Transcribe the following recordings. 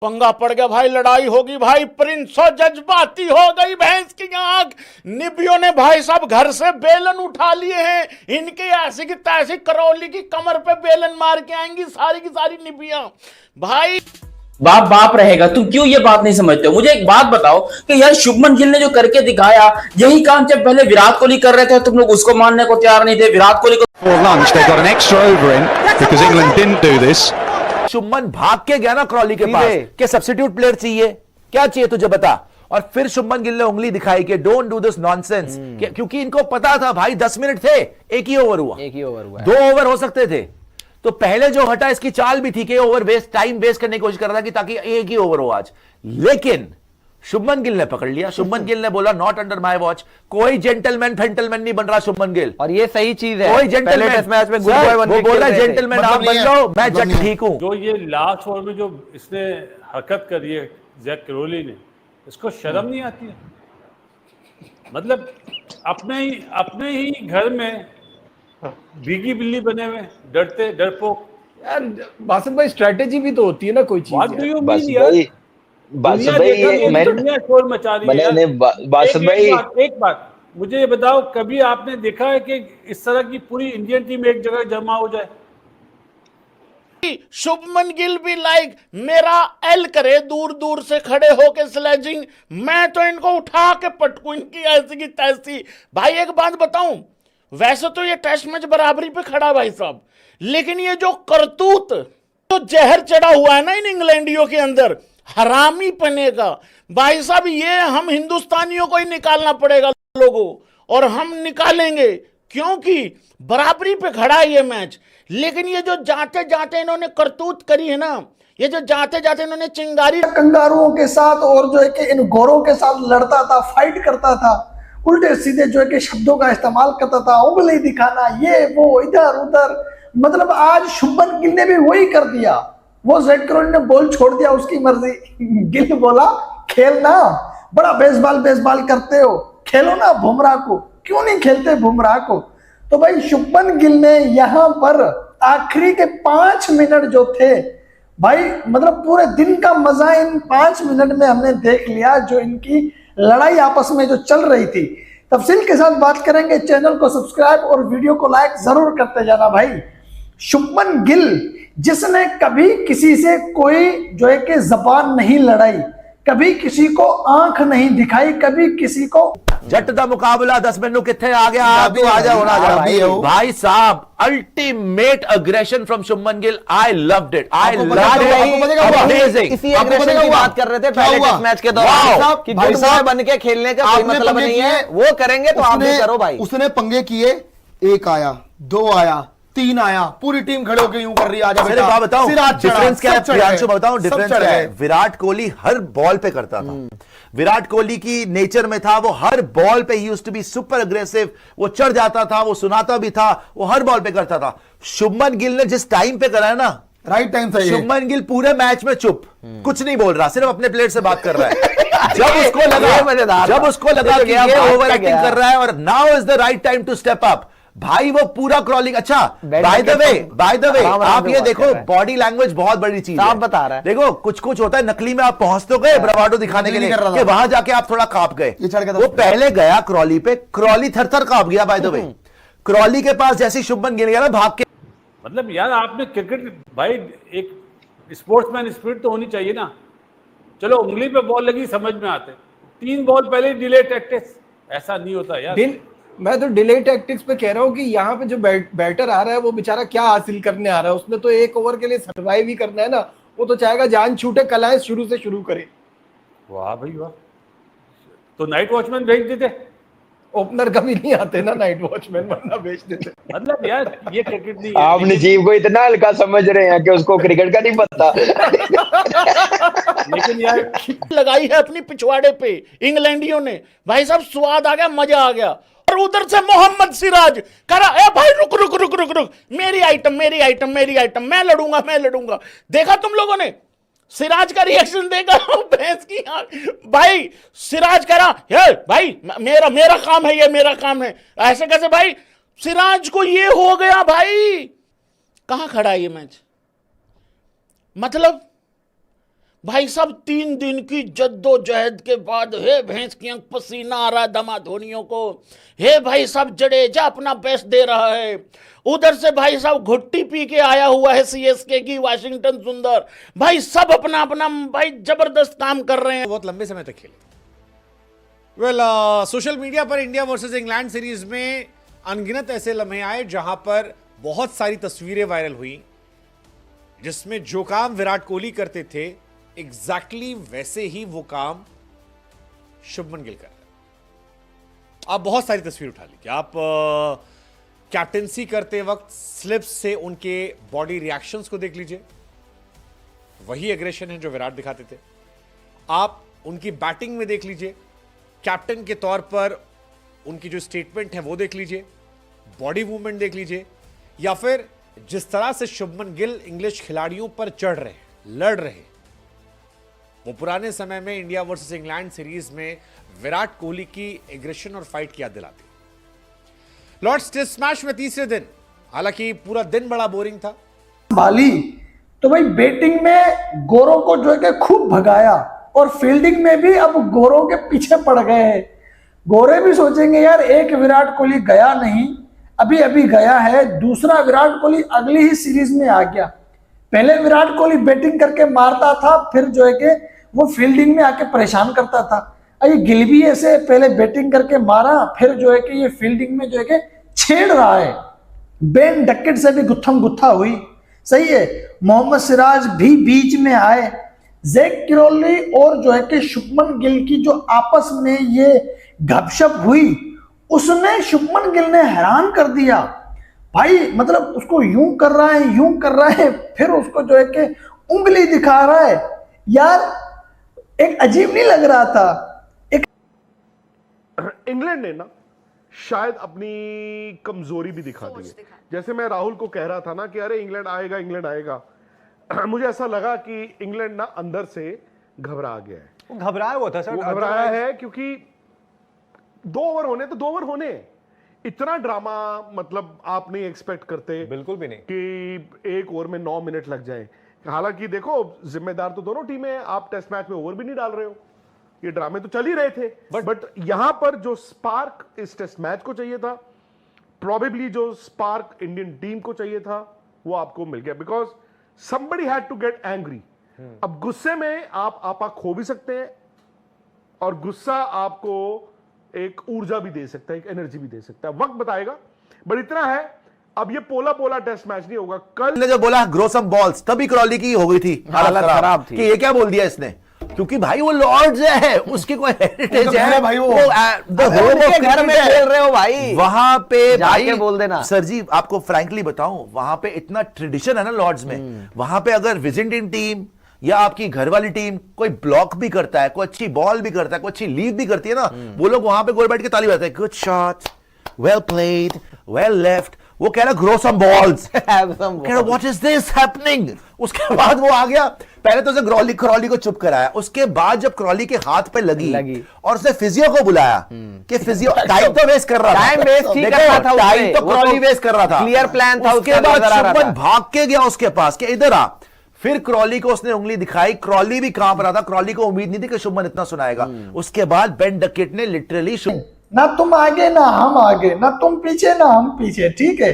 पंगा पड़ गया भाई, लड़ाई होगी भाई, प्रिंसो जज्बाती हो गई भैंस की आंख। निबियों ने भाई साहब घर से बेलन उठा लिए हैं, इनके ऐसी की तैसी करौली की कमर पे बेलन मार के आएंगी सारी की सारी निबियां भाई। बाप बाप रहेगा। तुम क्यों ये बात नहीं समझते हो? मुझे एक बात बताओ कि यार शुभमन गिल ने जो करके दिखाया, यही काम जब पहले विराट कोहली कर रहे थे तुम लोग उसको मानने को तैयार नहीं थे। विराट कोहली को For lunch, they got an extra over in because England didn't do this. Shubman भाग के गया ना क्रॉली के पास कि सब्स्टिट्यूट प्लेयर चाहिए, क्या चाहिए तुझे बता। और फिर शुभमन गिल ने उंगली दिखाई कि डोंट डू दिस नॉनसेंस, क्योंकि इनको पता था भाई 10 मिनट थे, एक ही ओवर हुआ 2 ओवर हो सकते थे। तो पहले जो हटा इसकी चाल भी थी कि ओवर वेस्ट, टाइम वेस्ट करने की कोशिश कर रहा था कि ताकि एक ही ओवर हो आज। लेकिन शुभमन गिल ने पकड़ लिया। शुभमन गिल ने बोला नॉट अंडर माय वॉच। कोई जेंटलमैन फेंटलमैन नहीं बन रहा शुभमन गिल, और ये सही चीज है। कोई जेंटलमैन टेस्ट मैच में गुड बॉय बन के बोल रहा है जेंटलमैन आप बन लो, मैं जट ठीक हूं। जो ये लास्ट ओवर में जो इसने हरकत करी है जैक क्रोली ने, इसको शर्म नहीं आती है? मतलब अपने ही घर में भीगी बिल्ली बने हुए, डरते डरपोक। यार बासित भाई स्ट्रेटेजी भी तो होती है ना कोई चीज। बात दुनिया शोर मचा रही है। एक बात मुझे ये बताओ, कभी आपने देखा है कि इस तरह की पूरी इंडियन टीम एक जगह जमा हो जाए? शुभमन गिल भी लाइक मेरा एल करे, दूर दूर से खड़े होके स्लेजिंग, मैं तो इनको उठा के पटकू इनकी ऐसी की तैसी। भाई एक बात बताऊं, वैसे तो ये टेस्ट मैच बराबरी पे खड़ा भाई साहब, लेकिन ये जो करतूत, जो जहर चढ़ा हुआ है ना इन इंग्लैंडियों के अंदर, हरामी पने का भाई साहब, ये हम हिंदुस्तानियों को ही निकालना पड़ेगा लोगों, और हम निकालेंगे क्योंकि बराबरी पे खड़ा है ये मैच। लेकिन ये जो जाते जाते इन्होंने करतूत करी है ना, ये जो जाते जाते इन्होंने चिंगारी कंगारुओं के साथ और जो है कि इन गोरों के साथ लड़ता था, फाइट करता था, उल्टे सीधे जो है कि शब्दों का इस्तेमाल करता था, उंगली दिखाना, ये वो इधर उधर, मतलब आज शुभमन गिल ने भी वही कर दिया। वो जैक क्रोली ने बॉल छोड़ दिया, उसकी मर्जी। गिल बोला खेलना, बड़ा बेसबॉल करते हो, खेलो ना बुमराह को, क्यों नहीं खेलते बुमराह को? तो भाई शुभमन गिल ने यहाँ पर आखिरी के 5 मिनट जो थे भाई, मतलब पूरे दिन का मजा इन 5 मिनट में हमने देख लिया, जो इनकी लड़ाई आपस में जो चल रही थी। तफसील के साथ बात करेंगे, चैनल को सब्सक्राइब और वीडियो को लाइक जरूर करते जाना भाई। शुभमन गिल जिसने कभी किसी से कोई जो है कि जबान नहीं लड़ाई, कभी किसी को आंख नहीं दिखाई, कभी किसी को जट दा मुकाबला 10 मिनट कितने आ गया, आप आ जाओ भाई साहब। Ultimate aggression from Shubman Gill, I loved it, I loved it. इसी अग्रेशन की बात कर रहे थे पहले टेस्ट मैच के दौरान कि भाई साहब बन के खेलने का कोई मतलब नहीं है, वो करेंगे तो आप भी करो भाई। उसने पंगे किए, 1 आया, 2 आया, 3 आया, पूरी टीम खड़े होकर यूं कर रही है, आजा बेटा। बताओ डिफरेंस क्या है प्रियांशु, बताओ डिफरेंस क्या है। विराट कोहली हर बॉल पे करता था, विराट कोहली की नेचर में था, वो हर बॉल पे used to be super aggressive, वो चढ़ जाता था, वो सुनाता भी था, वो हर बॉल पे करता था। शुभमन गिल ने जिस टाइम पे करा है ना, राइट टाइम था, शुभमन गिल पूरे मैच में चुप, कुछ नहीं बोल रहा, सिर्फ अपने प्लेयर से बात कर रहा है। जब उसको लगा कि ये ओवर एक्टिंग कर रहा है और now is the right time to step up, भाई वो पूरा क्रॉलिंग। अच्छा बाय द वे आप ये देखो, बॉडी लैंग्वेज बहुत बड़ी चीज है, बता रहा है। देखो कुछ होता है नकली में, आप पहुंच तो गए ब्रावाडो दिखाने के लिए कि वहां जाके आप थोड़ा कांप गए, वो पहले गया क्रॉली पे, क्रॉली थर कांप गया। बाय द वे क्रॉली के पास जैसे शुभमन गिल गया ना भाग के, मतलब यार आपने क्रिकेट भाई, एक स्पोर्ट्समैन स्पिरिट तो होनी चाहिए ना। चलो उंगली पे बॉल लगी समझ में आते, 3 बॉल पहले डिले टैक्टिक्स, ऐसा नहीं होता यार। मैं तो डिले टैक्टिक्स पे कह रहा हूँ कि यहाँ पे जो बैटर आ रहा है वो बेचारा क्या हासिल करने आ रहा है, उसने तो 1 ओवर के लिए सर्वाइव ही करना है ना, वो तो चाहेगा जान छूटे, कलाएं शुरू से शुरू करे। वाह भाई वाह, तो नाइट वॉचमैन भेज देते, ओपनर कभी नहीं आते ना नाइट वॉचमैन, वरना भेज देते। मतलब यार ये क्रिकेट नहीं, आप नजीब को इतना हल्का समझ रहे हैं कि उसको क्रिकेट का नहीं पता। लेकिन यार लगाई है अपनी पिछवाड़े पे इंग्लैंडियों ने, भाई साहब स्वाद आ गया, मजा आ गया। और उधर से मोहम्मद सिराज करा, ए भाई रुक रुक रुक रुक रुक, मेरी आइटम, मैं लड़ूंगा। देखा तुम लोगों ने सिराज का रिएक्शन? देखा भैंस की भाई, सिराज करा, हे भाई मेरा काम है, ये मेरा काम है, ऐसे कैसे भाई? सिराज को ये हो गया भाई, कहां खड़ा है ये मैच? मतलब भाई साहब 3 दिन की जद्दोजहद के बाद हे भैंस की आंख पसीना आ रहा है दमा धोनियों को। हे भाई साहब जडेजा अपना बेस्ट दे रहा है, उधर से भाई साहब घुट्टी पी के आया हुआ है सीएसके की वाशिंगटन सुंदर। भाई सब अपना अपना भाई जबरदस्त काम कर रहे हैं। बहुत लंबे समय तक खेले। सोशल मीडिया पर इंडिया वर्सेस इंग्लैंड सीरीज में अनगिनत ऐसे लम्हे आए जहां पर बहुत सारी तस्वीरें वायरल हुई जिसमें जो काम विराट कोहली करते थे एग्जैक्टली वैसे ही वो काम शुभमन गिल कर रहे हैं। आप बहुत सारी तस्वीर उठा लीजिए। आप कैप्टेंसी करते वक्त स्लिप्स से उनके बॉडी रिएक्शंस को देख लीजिए, वही एग्रेशन है जो विराट दिखाते थे। आप उनकी बैटिंग में देख लीजिए, कैप्टन के तौर पर उनकी जो स्टेटमेंट है वो देख लीजिए, बॉडी मूवमेंट देख लीजिए, या फिर जिस तरह से शुभमन गिल इंग्लिश खिलाड़ियों पर चढ़ रहे हैं, लड़ रहे हैं, वो पुराने समय में इंडिया वर्सेस इंग्लैंड सीरीज में विराट कोहली की एग्रेशन और फाइट की याद दिलाती। लॉर्ड्स टेस्ट मैच में तीसरे दिन, हालांकि पूरा दिन बड़ा बोरिंग था। बाली तो भाई बैटिंग में गोरों को जो है कि खूब भगाया और फील्डिंग में भी अब गोरों के पीछे पड़ गए हैं। गोरे भी सोचेंगे यार एक विराट कोहली गया नहीं, अभी अभी गया है, दूसरा विराट कोहली अगली ही सीरीज में आ गया। पहले विराट कोहली बैटिंग करके मारता था, फिर जो है कि वो फील्डिंग में आके परेशान करता था। ये गिल भी ऐसे पहले बैटिंग करके मारा, फिर जो है कि ये फील्डिंग में जो है कि छेड़ रहा है। बेन डकेट से भी गुत्थम गुत्था हुई, सही है। मोहम्मद सिराज भी बीच में आए। जैक किरोली और जो है कि शुभमन गिल की जो आपस में ये गपशप हुई, उसने शुभमन गिल ने हैरान कर दिया भाई। मतलब उसको यूं कर रहा है, यूं कर रहा है, फिर उसको जो है कि उंगली दिखा रहा है। यार एक अजीब नहीं लग रहा था। एक इंग्लैंड ने ना शायद अपनी कमजोरी भी दिखा दी है। जैसे मैं राहुल को कह रहा था ना कि अरे इंग्लैंड आएगा, इंग्लैंड आएगा, मुझे ऐसा लगा कि इंग्लैंड ना अंदर से घबरा गया है। घबराया हुआ था सर, वो घबराया है क्योंकि 2 ओवर होने तो 2 ओवर होने, इतना ड्रामा मतलब आप नहीं एक्सपेक्ट करते, बिल्कुल भी नहीं, कि 1 ओवर में 9 मिनट लग जाए। हालांकि देखो जिम्मेदार तो दोनों टीमें हैं, आप टेस्ट मैच में ओवर भी नहीं डाल रहे हो, ये ड्रामे तो चल ही रहे थे। बट यहां पर जो स्पार्क इस टेस्ट मैच को चाहिए था, प्रोबेबली जो स्पार्क इंडियन टीम को चाहिए था, वो आपको मिल गया। Because somebody had to get angry। अब गुस्से में आप आपा खो भी सकते हैं, और गुस्सा आपको एक ऊर्जा भी दे सकता है, एक एनर्जी भी दे सकता है, वक्त बताएगा। बट इतना है, अब ये पोला पोला टेस्ट मैच नहीं होगा। कल ने जो बोला ग्रो सम बॉल्स, तभी क्रॉली की हो गई थी हालत खराब थी कि ये क्या बोल दिया इसने, क्योंकि भाई वो लॉर्ड्स है, उसकी कोई हेरिटेज है भाई, वो घर में खेल रहे हो भाई, वहां पे भाई बोल देना। सर जी आपको फ्रैंकली बताऊं, वहां पे इतना ट्रेडिशन है ना लॉर्ड्स में, वहां पे अगर विजिटिंग टीम या आपकी घर वाली टीम कोई ब्लॉक भी करता है, कोई अच्छी बॉल भी करता है, कोई अच्छी लीव भी करती है ना, वो लोग वहां पे गोल बैठ के ताली बजाते हैं, good shot, well played, well left. वो कह रहा grow some balls, what is this happening. उसके बाद वो आ गया, पहले तो उसे क्रॉली को चुप कराया, उसके बाद जब क्रॉली के हाथ पे लगी और उसने फिजियो को बुलाया कि फिजियो टाइम तो वेस्ट कर रहा था, टाइम वेस्ट ही कर रहा था, टाइम तो क्रॉली वेस्ट कर रहा था, क्लियर प्लान था। उसके बाद शुभमन भाग के गया उसके पास कि इधर आ, फिर क्रॉली को उसने उंगली दिखाई, क्रॉली भी कांप रहा था, क्रॉली को उम्मीद नहीं थी कि शुभमन इतना सुनाएगा। उसके बाद बेन डकेट ने लिटरली ना तुम आगे ना हम आगे, ना तुम पीछे ना हम पीछे, ठीक है।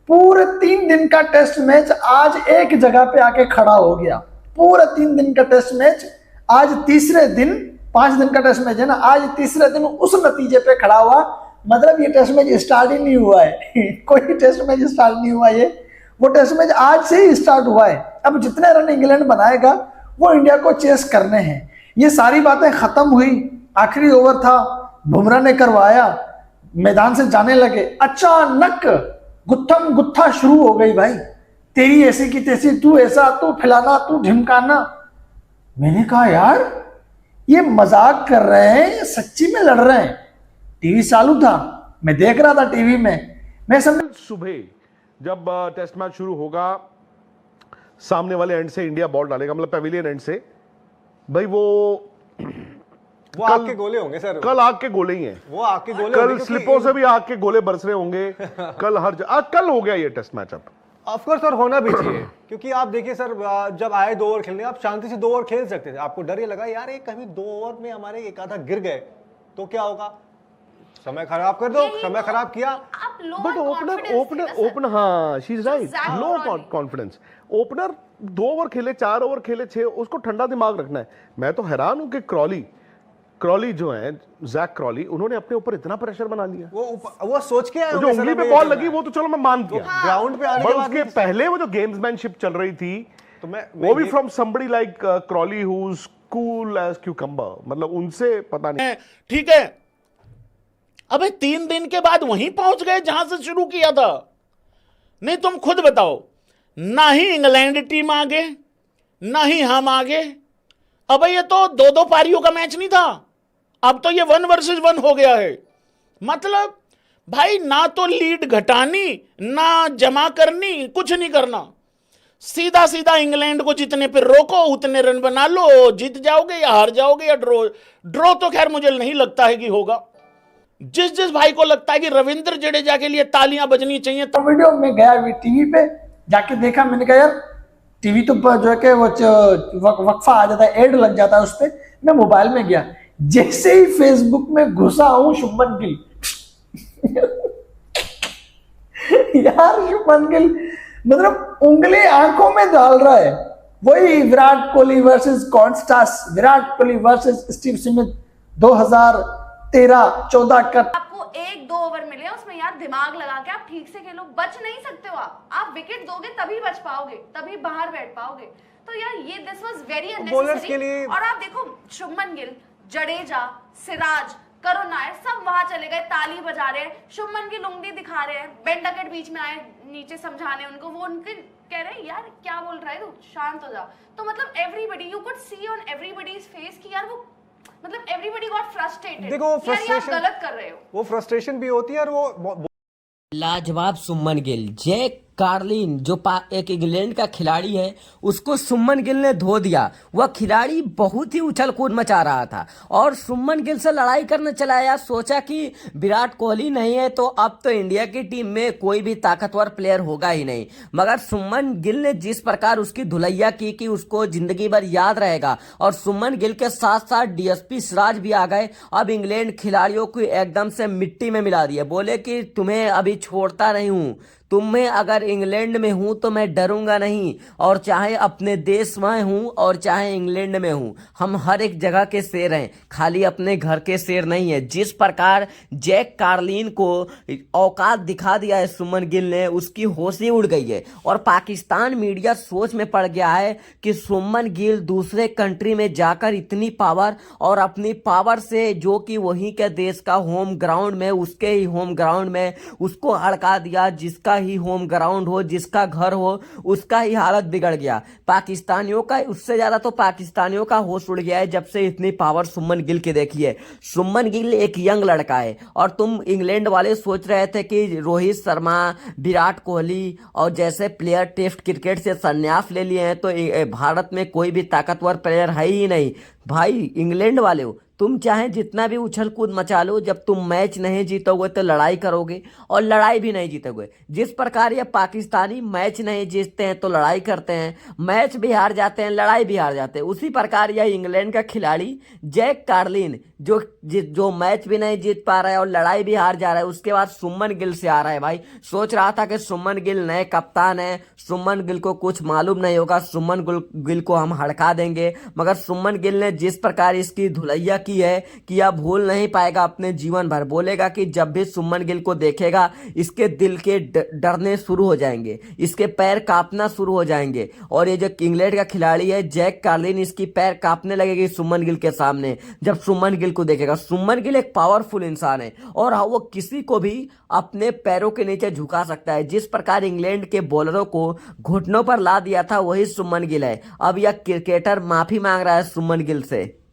पूरे 3 दिन का टेस्ट मैच आज एक जगह पे आके खड़ा हो गया। पूरे 3 दिन का टेस्ट मैच आज तीसरे दिन, 5 दिन का टेस्ट मैच है ना, आज तीसरे दिन उस नतीजे पे खड़ा हुआ। मतलब ये टेस्ट मैच स्टार्ट ही नहीं हुआ है कोई टेस्ट मैच स्टार्ट नहीं हुआ, ये वो टेस्ट मैच आज से ही स्टार्ट हुआ है। अब जितने रन इंग्लैंड बनाएगा वो इंडिया को चेस करने हैं। ये सारी बातें खत्म हुई, आखिरी ओवर था, बुमराह ने करवाया, मैदान से जाने लगे, अचानक गुत्थम गुत्था शुरू हो गई भाई, तेरी ऐसी की तैसी, तू ऐसा, तू फैलाना, तू ढिमकाना। मैंने कहा यार ये मजाक कर रहे हैं, ये सच्ची में लड़ रहे हैं। टीवी चालू था, मैं देख रहा था टीवी में, मैं समझ। सुबह जब टेस्ट मैच शुरू होगा, सामने वाले एंड से इंडिया बॉल डालेगा, मतलब पेविलियन एंड से, भाई वो आग के गोले होंगे सर, कल आग के गोले ही हैं, वो आग के गोले कल स्लिपों से भी आग के गोले बरस रहे होंगे कल हर कल हो गया ये टेस्ट मैच। अब ऑफ कोर्स सर होना भी चाहिए क्योंकि आप देखिए सर जब आए 2 ओवर खेलने आप शांति से 2 ओवर खेल सकते थे। आपको डर ये लगा यार ये कभी 2 ओवर में हमारे एक आधा गिर गए तो क्या होगा, समय खराब कर दो, समय खराब किया। बट ओपनर हाँ she is right, low confidence. Opener 2 over खेले, 4 ओवर खेले, 6, उसको ठंडा दिमाग रखना है। मैं तो हैरान हूं कि क्रॉली जो है, जैक क्रॉली, उन्होंने अपने ऊपर इतना प्रेशर बना लिया। वो सोच के जो उंगली पे बॉल लगी वो तो चलो मैं मान गया, ग्राउंड पे आने के बाद उसके पहले वो जो गेम्समैनशिप चल रही थी तो मैं वो भी from somebody like Crawley who is cool as cucumber, मतलब उनसे पता नहीं। ठीक है, अबे 3 दिन के बाद वहीं पहुंच गए जहां से शुरू किया था। नहीं तुम खुद बताओ, ना ही इंग्लैंड टीम आगे ना ही हम आगे। अबे ये तो 2-2 पारियों का मैच नहीं था, अब तो ये 1 वर्सेस 1 हो गया है। मतलब भाई ना तो लीड घटानी ना जमा करनी, कुछ नहीं करना, सीधा सीधा इंग्लैंड को जितने पे रोको उतने रन बना लो, जीत जाओगे या हार जाओगे या ड्रॉ तो खैर मुझे नहीं लगता है कि होगा। जिस भाई को लगता है कि रविंद्र जडेजा के लिए तालियां बजनी चाहिए तो वीडियो में गया टीवी पे जाके देखा, मैंने कहा यार टीवी तो जो है कि वो वक्फा आ जाता है, एड लग जाता है उस पर। मैं मोबाइल में गया, जैसे ही फेसबुक में घुसा हूं शुभमन गिल यार शुभमन गिल मतलब उंगली आंखों में डाल रहा है। वही Virat Kohli versus Konstas, Virat Kohli versus Steve Smith 2013-14 का। आपको 1-2 ओवर मिले उसमें यार दिमाग लगा के आप ठीक से खेलो, बच नहीं सकते हो आप विकेट दोगे तभी बच पाओगे, तभी बाहर बैठ पाओगे। तो यार ये दिस वाज वेरी अननेसेसरी। और आप देखो शुभमन गिल, जडेजा, सिराज, करुण नायर सब वहां चले गए, ताली बजा रहे हैं, शुभमन गिल उंगली दिखा रहे हैं, बेंडकेट बीच में आए नीचे समझाने उनको, वो उनके कह रहे हैं यार क्या बोल रहा है तू, शांत हो जा। तो मतलब everybody, you could see on everybody's face कि यार वो मतलब एवरीबॉडी गॉट फ्रस्ट्रेटेड। देखो फ्रस्ट्रेशन गलत कर रहे हो, वो फ्रस्ट्रेशन भी होती है और वो लाजवाब शुभमन गिल, जैक कार्लिन जो एक इंग्लैंड का खिलाड़ी है उसको शुभमन गिल ने धो दिया। वह खिलाड़ी बहुत ही उछल कूद मचा रहा था और शुभमन गिल से लड़ाई करने चला आया। सोचा कि विराट कोहली नहीं है तो अब तो इंडिया की टीम में कोई भी ताकतवर प्लेयर होगा ही नहीं, मगर शुभमन गिल ने जिस प्रकार उसकी धुलैया की कि उसको जिंदगी भर याद रहेगा। और शुभमन गिल के साथ साथ डीएसपी सिराज भी आ गए, अब इंग्लैंड खिलाड़ियों को एकदम से मिट्टी में मिला दिया। बोले कि तुम्हें अभी छोड़ता नहीं हूं, तुम्हें अगर इंग्लैंड में हूं तो मैं डरूंगा नहीं, और चाहे अपने देश में हूं और चाहे इंग्लैंड में हूं, हम हर एक जगह के शेर हैं, खाली अपने घर के शेर नहीं है। जिस प्रकार जैक कार्लिन को औकात दिखा दिया है शुभमन गिल ने, उसकी होश ही उड़ गई है। और पाकिस्तान मीडिया सोच में पड़ गया है कि शुभमन गिल दूसरे कंट्री में जाकर इतनी पावर और अपनी पावर से जो कि वहीं के देश का होम ग्राउंड में, उसके ही होम ग्राउंड में उसको हड़का दिया। जिसका ही होम ग्राउंड हो, जिसका घर हो, उसका ही हालत बिगड़ गया। पाकिस्तानियों का, उससे ज्यादा तो पाकिस्तानियों का होश उड़ गया है जब से इतनी पावर शुभमन गिल की देखी है। शुभमन गिल एक यंग लड़का है और तुम इंग्लैंड वाले सोच रहे थे कि रोहित शर्मा, विराट कोहली और जैसे प्लेयर टेस्ट क्रिकेट से संन्यास ले लिए हैं तो भारत में कोई भी ताकतवर प्लेयर है ही नहीं। भाई इंग्लैंड वाले हो, तुम चाहे जितना भी उछल कूद मचा लो, जब तुम मैच नहीं जीतोगे तो लड़ाई करोगे और लड़ाई भी नहीं जीतोगे। जिस प्रकार ये पाकिस्तानी मैच नहीं जीतते हैं तो लड़ाई करते हैं, मैच भी हार जाते हैं, लड़ाई भी हार जाते हैं, उसी प्रकार यह इंग्लैंड का खिलाड़ी जैक कार्लिन जो मैच भी नहीं जीत पा रहा है और लड़ाई भी हार जा रहा है, उसके बाद शुभमन गिल से आ रहा है। भाई सोच रहा था कि शुभमन गिल नए कप्तान है, शुभमन गिल को कुछ मालूम नहीं होगा, शुभमन गिल को हम हड़का देंगे, मगर शुभमन गिल ने जिस प्रकार इसकी धुलैया की है कि यह भूल नहीं पाएगा अपने जीवन भर। बोलेगा कि जब भी शुभमन गिल को देखेगा इसके दिल के डरने शुरू हो जाएंगे, इसके पैर कांपना शुरू हो जाएंगे। और ये जो इंग्लैंड का खिलाड़ी है जैक कार्लिन, इसकी पैर कांपने लगेगी शुभमन गिल के सामने जब शुभमन गिल को देखेगा। शुभमन गिल एक पावरफुल इंसान है और वो किसी को भी अपने पैरों के नीचे झुका सकता है। जिस प्रकार इंग्लैंड के बॉलरों को घुटनों पर ला दिया था वही शुभमन गिल है। अब यह क्रिकेटर माफी मांग रहा है शुभमन गिल से।